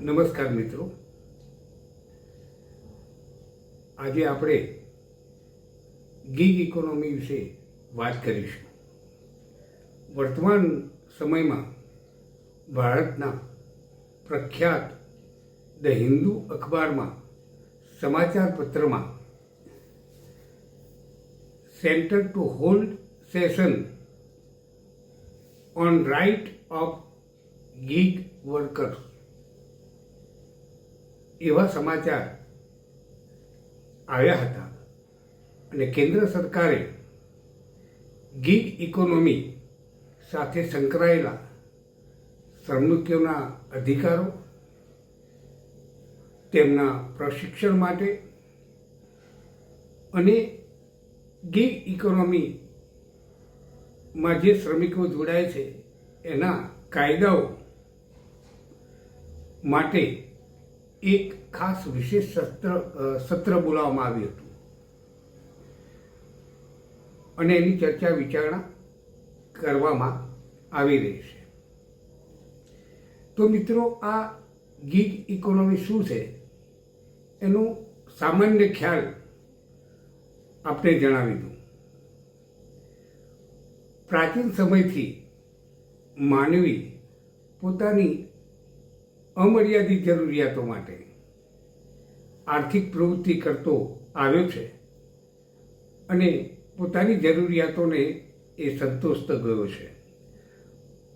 નમસ્કાર મિત્રો, આજે આપણે ગીગ ઇકોનોમી વિશે વાત કરીશું. વર્તમાન સમયમાં ભારતના પ્રખ્યાત ધ હિન્દુ અખબારમાં સમાચાર પત્રમાં centre to hold session on right of gig workers એવા સમાચાર આવ્યા હતા અને કેન્દ્ર સરકારે ગીગ ઇકોનોમી સાથે સંકળાયેલા શ્રમિકોના અધિકારો, તેમના પ્રશિક્ષણ માટે અને ગીગ ઇકોનોમીમાં જે શ્રમિકો જોડાય છે એના કાયદાઓ માટે એક ખાસ વિશેષ સત્ર બોલાવવામાં આવ્યું હતું અને એની ચર્ચા વિચારણા કરવામાં આવી રહી છે. તો મિત્રો, આ ગીગ ઇકોનોમી શું છે એનો સામાન્ય ખ્યાલ આપણે જણાવી દઉં. પ્રાચીન સમયથી માનવી પોતાની અમર્યાદિત જરૂરિયાતો માટે આર્થિક પ્રવૃત્તિ કરતો આવ્યો છે અને પોતાની જરૂરિયાતોને એ સંતોષતો ગયો છે.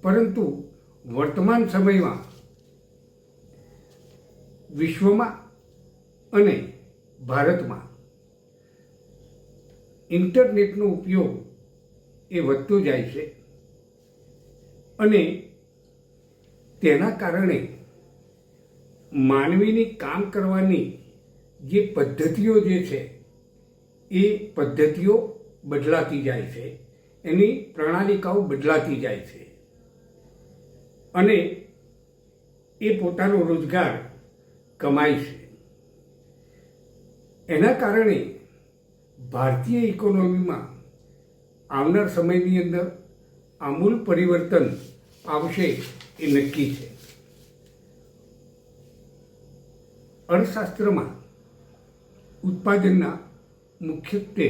પરંતુ વર્તમાન સમયમાં વિશ્વમાં અને ભારતમાં ઇન્ટરનેટનો ઉપયોગ એ વધતો જાય છે અને તેના કારણે માનવીની કામ કરવાની જે પદ્ધતિઓ જે છે એ પદ્ધતિઓ બદલાતી જાય છે, એની પ્રણાલિકાઓ બદલાતી જાય છે અને એ પોતાનો રોજગાર કમાય છે. એના કારણે ભારતીય ઇકોનોમીમાં આવનાર સમયની અંદર આમૂલ પરિવર્તન આવશે એ નક્કી છે. અર્થશાસ્ત્રમાં ઉત્પાદનના મુખ્યત્વે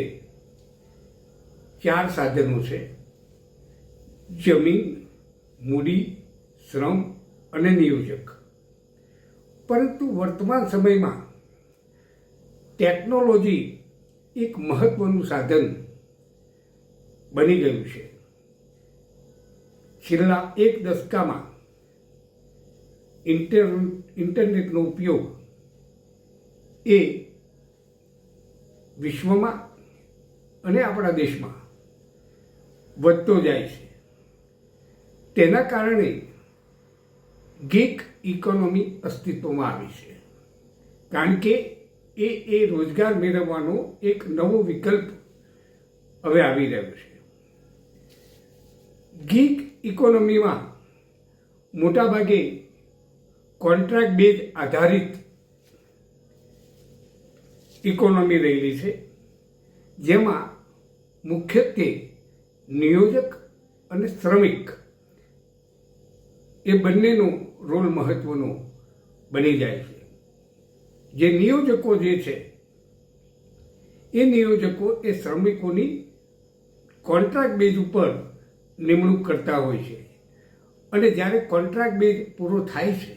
4 સાધનો છે: જમીન, મૂડી, શ્રમ અને નિયોજક. પરંતુ વર્તમાન સમયમાં ટેકનોલોજી એક મહત્વનું સાધન બની ગયું છે. છેલ્લા 1 દશકામાં ઇન્ટરનેટનો ઉપયોગ એ વિશ્વમાં અને આપણા દેશમાં વધતો જાય છે. તેના કારણે ગીગ ઇકોનોમી અસ્તિત્વમાં આવી છે, કારણ કે એ રોજગાર મેળવવાનો એક નવો વિકલ્પ હવે આવી રહ્યો છે. ગીગ ઇકોનોમીમાં મોટાભાગે કોન્ટ્રાક્ટ બેઝ આધારિત ઇકોનોમી રહેલી છે, જેમાં મુખ્યત્વે નિયોજક અને શ્રમિક એ બંનેનો રોલ મહત્વનો બની જાય છે. જે નિયોજકો જે છે એ નિયોજકો એ શ્રમિકોની કોન્ટ્રાક્ટ બેઝ ઉપર નિમણૂક કરતા હોય છે અને જ્યારે કોન્ટ્રાક્ટ બેઝ પૂરો થાય છે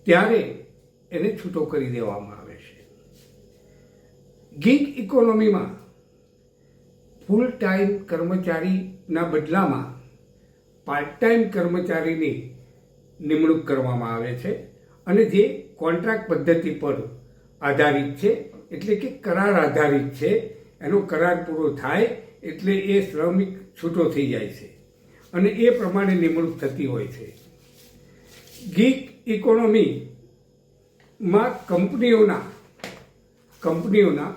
ત્યારે એને છૂટો કરી દેવામાં આવે છે. ગીગ ઇકોનોમીમાં ફૂલ ટાઈમ કર્મચારીના બદલામાં પાર્ટ ટાઈમ કર્મચારીની નિમણૂક કરવામાં આવે છે અને જે કોન્ટ્રાક્ટ પદ્ધતિ પર આધારિત છે, એટલે કે કરાર આધારિત છે. એનો કરાર પૂરો થાય એટલે એ શ્રમિક છૂટો થઈ જાય છે અને એ પ્રમાણે નિમણૂક થતી હોય છે. ગીગ ઇકોનોમીમાં કંપનીઓના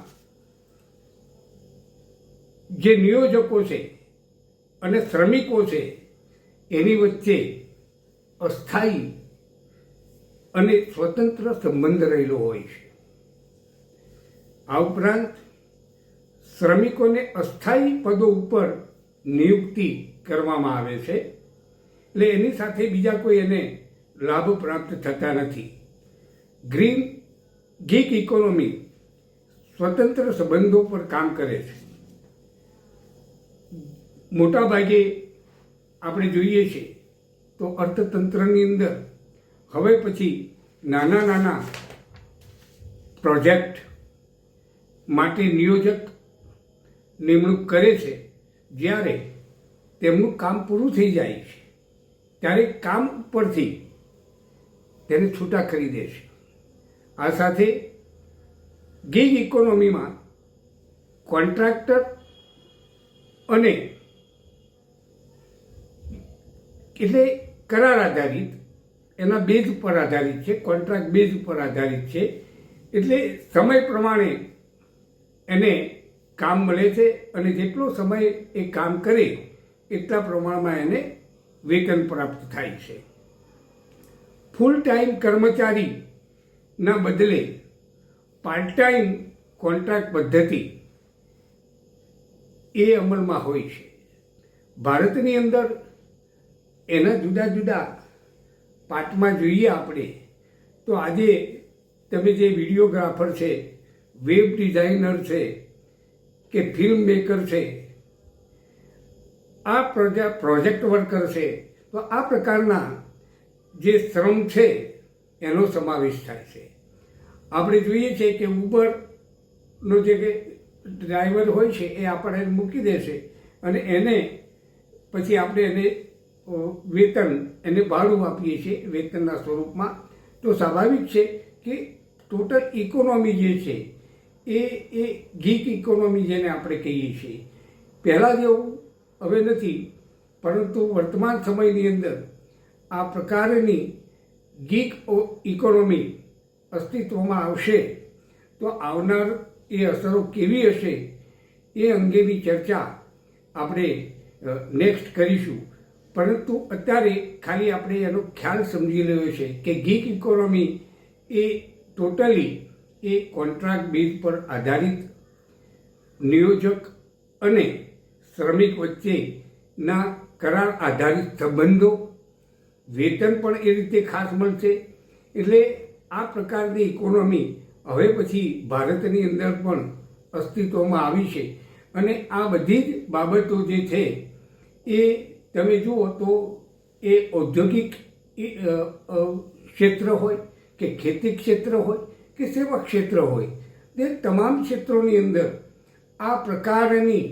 જે નિયોજકો છે અને શ્રમિકો છે એની વચ્ચે અસ્થાયી અને સ્વતંત્ર સંબંધ રહેલો હોય છે. આ ઉપરાંત શ્રમિકોને અસ્થાયી પદો ઉપર નિયુક્તિ કરવામાં આવે છે, એટલે એની સાથે બીજા કોઈ એને લાભ પ્રાપ્ત થતા નથી. ગીગ ઇકોનોમી સ્વતંત્ર સંબંધો પર કામ કરે છે. મોટા ભાગે આપણે જોઈએ છીએ તો અર્થતંત્રની અંદર હવે પછી નાના પ્રોજેક્ટ માટે નિયોજક નિમણૂક કરે છે. જ્યારે તેમનું કામ પૂરું થઈ જાય છે ત્યારે કામ ઉપરથી તેને છૂટા કરી દે છે. આ સાથે ગીગ ઇકોનોમીમાં કોન્ટ્રાક્ટર અને એટલે કરાર આધારિત એના બેઝ ઉપર આધારિત છે, કોન્ટ્રાક્ટ બેઝ ઉપર આધારિત છે. એટલે સમય પ્રમાણે એને કામ મળે છે અને જેટલો સમય એ કામ કરે એટલા પ્રમાણમાં એને વેતન પ્રાપ્ત થાય છે. ફૂલ ટાઈમ કર્મચારીના બદલે પાર્ટ ટાઈમ કોન્ટ્રાક્ટ પદ્ધતિ એ અમલમાં હોય છે. ભારતની અંદર એના જુદા જુદા પાર્ટમાં જોઈએ આપણે તો આજે તમે જે વિડીયોગ્રાફર છે, વેબ ડિઝાઇનર છે કે ફિલ્મ મેકર છે, આ પ્રોજેક્ટ વર્કર છે, તો આ પ્રકારના જે શ્રમ છે એનો સમાવેશ થાય છે. આપણે જોઈએ છીએ કે ઉબરનો જે ડ્રાઈવર હોય છે એ આપણને મૂકી દેશે અને એને પછી આપણે એને વેતન એને ભાડું આપીએ છીએ વેતનના સ્વરૂપમાં. તો સ્વાભાવિક છે કે ટોટલ ઇકોનોમી જે છે એ ગીગ ઇકોનોમી જેને આપણે કહીએ છીએ પહેલાં જેવું હવે નથી, પરંતુ વર્તમાન સમયની અંદર આ પ્રકારની ગીગ ઇકોનોમી અસ્તિત્વમાં આવશે તો આવનાર એ અસરો કેવી હશે એ અંગેની ચર્ચા આપણે નેક્સ્ટ કરીશું. પરંતુ અત્યારે ખાલી આપણે એનો ખ્યાલ સમજી લેવો છે કે ગીગ ઇકોનોમી એ ટોટલી એ કોન્ટ્રાક્ટ બેઝ પર આધારિત નિયોજક અને શ્રમિક વચ્ચેના કરાર આધારિત સંબંધો, વેતન પણ એ રીતે ખાસ મળશે. એટલે આ પ્રકારની ઇકોનોમી હવે પછી ભારતની અંદર પણ અસ્તિત્વમાં આવી છે અને આ બધી જ બાબતો જે છે એ તમે જુઓ તો એ ઔદ્યોગિક ક્ષેત્ર હોય કે ખેતી ક્ષેત્ર હોય કે સેવા ક્ષેત્ર હોય, તે તમામ ક્ષેત્રોની અંદર આ પ્રકારની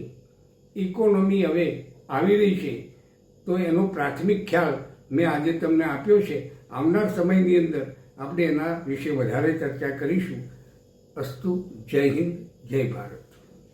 ઇકોનોમી હવે આવી રહી છે. તો એનો પ્રાથમિક ખ્યાલ મેં આજે તમને આપ્યો છે. આવનાર સમયની અંદર આપણે એના વિશે વધારે ચર્ચા કરીશું. અસ્તુ. જય હિન્દ, જય ભારત.